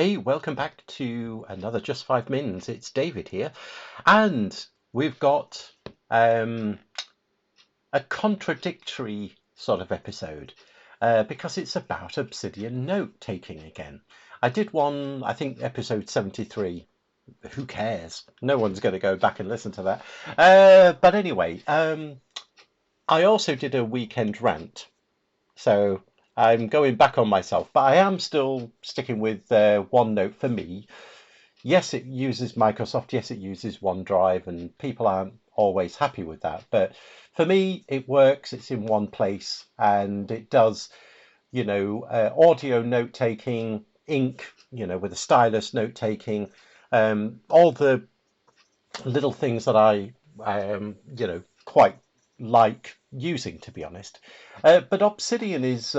Hey, welcome back to another Just 5 Mins. It's David here, and we've got um, a contradictory sort of episode because it's about Obsidian note taking again. I did one, I think, episode 73. Who cares? No one's going to go back and listen to that. But anyway, I also did a weekend rant. So I'm going back on myself, but I am still sticking with OneNote for me. Yes, it uses Microsoft. Yes, it uses OneDrive, and people aren't always happy with that. But for me, it works. It's in one place, and it does, audio note taking, ink, with a stylus note taking, all the little things that I, quite like using, to be honest. But Obsidian is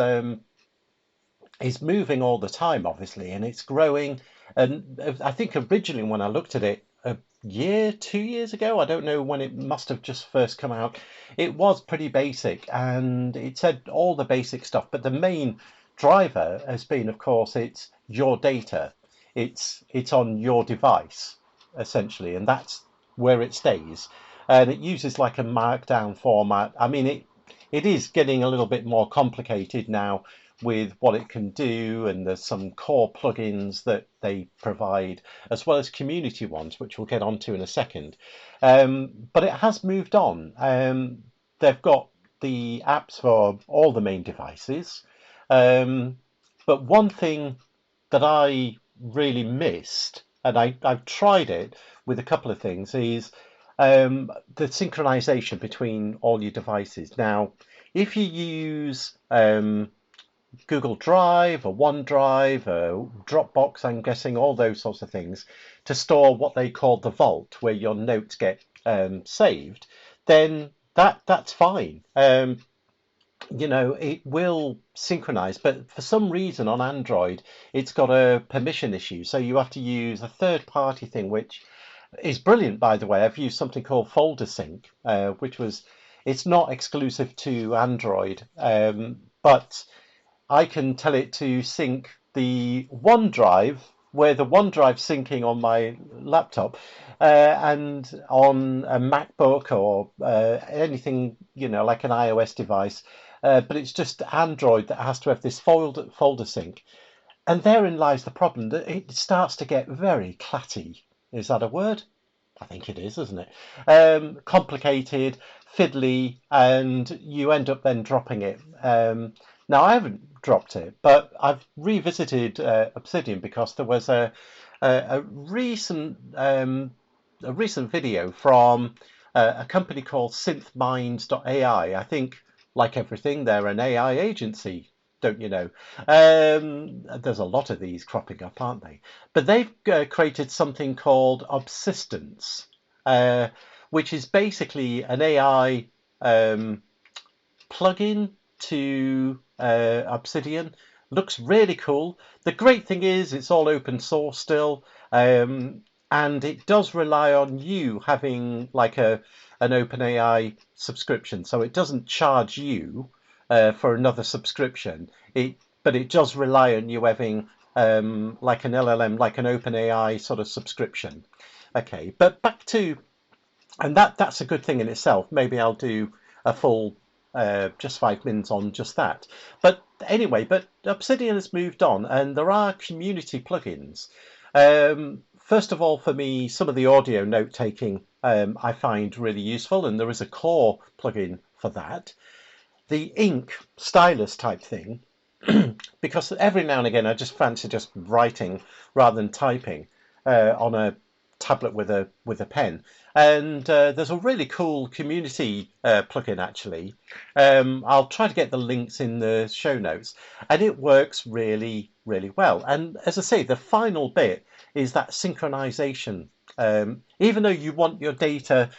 moving all the time, obviously, and it's growing. And I think originally when I looked at it a year, 2 years ago, I don't know when it must have just first come out, it was pretty basic and it said all the basic stuff. But the main driver has been, of course, it's your data. It's on your device, essentially, and that's where it stays. And it uses like a markdown format. I mean, it is getting a little bit more complicated now with what it can do, and there's some core plugins that they provide, as well as community ones, which we'll get onto in a second. But it has moved on. They've got the apps for all the main devices. But one thing that I really missed, and I've tried it with a couple of things, is the synchronization between all your devices. Now, if you use Google Drive or OneDrive or Dropbox, I'm guessing, all those sorts of things, to store what they call the vault, where your notes get saved, then that's fine. It will synchronize, but for some reason on Android, it's got a permission issue. So you have to use a third-party thing, which is brilliant, by the way. I've used something called Folder Sync, it's not exclusive to Android, but I can tell it to sync the OneDrive, where the OneDrive syncing on my laptop, and on a MacBook or anything, like an iOS device. But it's just Android that has to have this folder sync. And therein lies the problem, that it starts to get very clatty. Is that a word? I think it is, isn't it? Complicated, fiddly, and you end up then dropping it. Now, I haven't dropped it, but I've revisited Obsidian because there was a recent video from a company called synthminds.ai. I think, like everything, they're an AI agency, don't you know? There's a lot of these cropping up, aren't they? But they've created something called Obsistence, which is basically an AI plugin to Obsidian. Looks really cool. The great thing is it's all open source still, and it does rely on you having like an OpenAI subscription, so it doesn't charge you for another subscription. But it does rely on you having like an LLM, like an OpenAI sort of subscription. Okay, but back to, and that's a good thing in itself. Maybe I'll do a full just 5 minutes on just that. But anyway, but Obsidian has moved on, and there are community plugins. First of all, for me, some of the audio note taking I find really useful, and there is a core plugin for that. The ink stylus type thing, because every now and again I just fancy just writing rather than typing on a tablet with a pen. And there's a really cool community plugin, actually. I'll try to get the links in the show notes, and it works really, really well. And as I say, the final bit is that synchronization. Even though you want your data,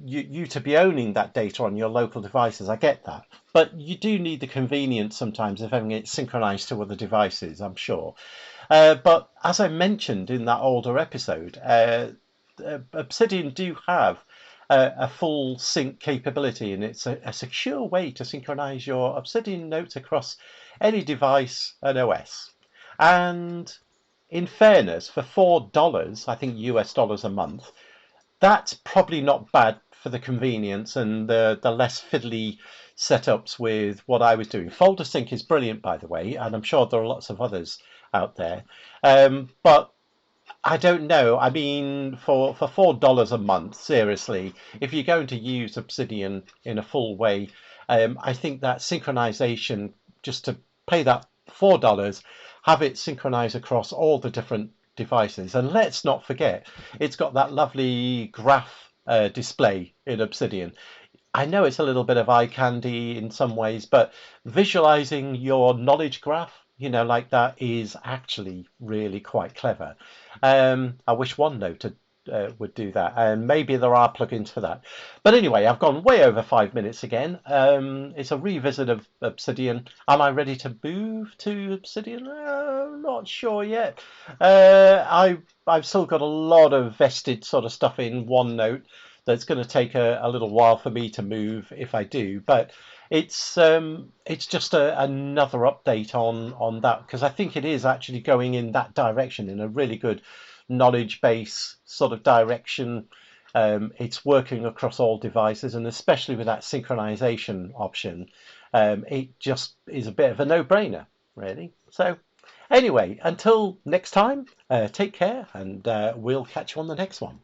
you to be owning that data on your local devices, I get that. But you do need the convenience sometimes of having it synchronized to other devices, I'm sure. But as I mentioned in that older episode, Obsidian do have a full sync capability, and it's a secure way to synchronize your Obsidian notes across any device and OS. And in fairness, for $4, I think US dollars a month, that's probably not bad for the convenience and the less fiddly setups with what I was doing. Folder sync is brilliant, by the way, and I'm sure there are lots of others out there. But I don't know. I mean, for $4 a month, seriously, if you're going to use Obsidian in a full way, I think that synchronization, just to pay that $4, have it synchronize across all the different devices. And let's not forget, it's got that lovely graph display in Obsidian. I know it's a little bit of eye candy in some ways, but visualizing your knowledge graph, like that is actually really quite clever. I wish OneNote would do that, and maybe there are plugins for that. But anyway, I've gone way over 5 minutes again. It's a revisit of Obsidian. Am I ready to move to Obsidian? Not sure yet. I've still got a lot of vested sort of stuff in OneNote that's going to take a little while for me to move if I do. But it's just another update on that, because I think it is actually going in that direction, in a really good knowledge base sort of direction. It's working across all devices, and especially with that synchronization option, it just is a bit of a no-brainer, really. So anyway, until next time, take care, and we'll catch you on the next one.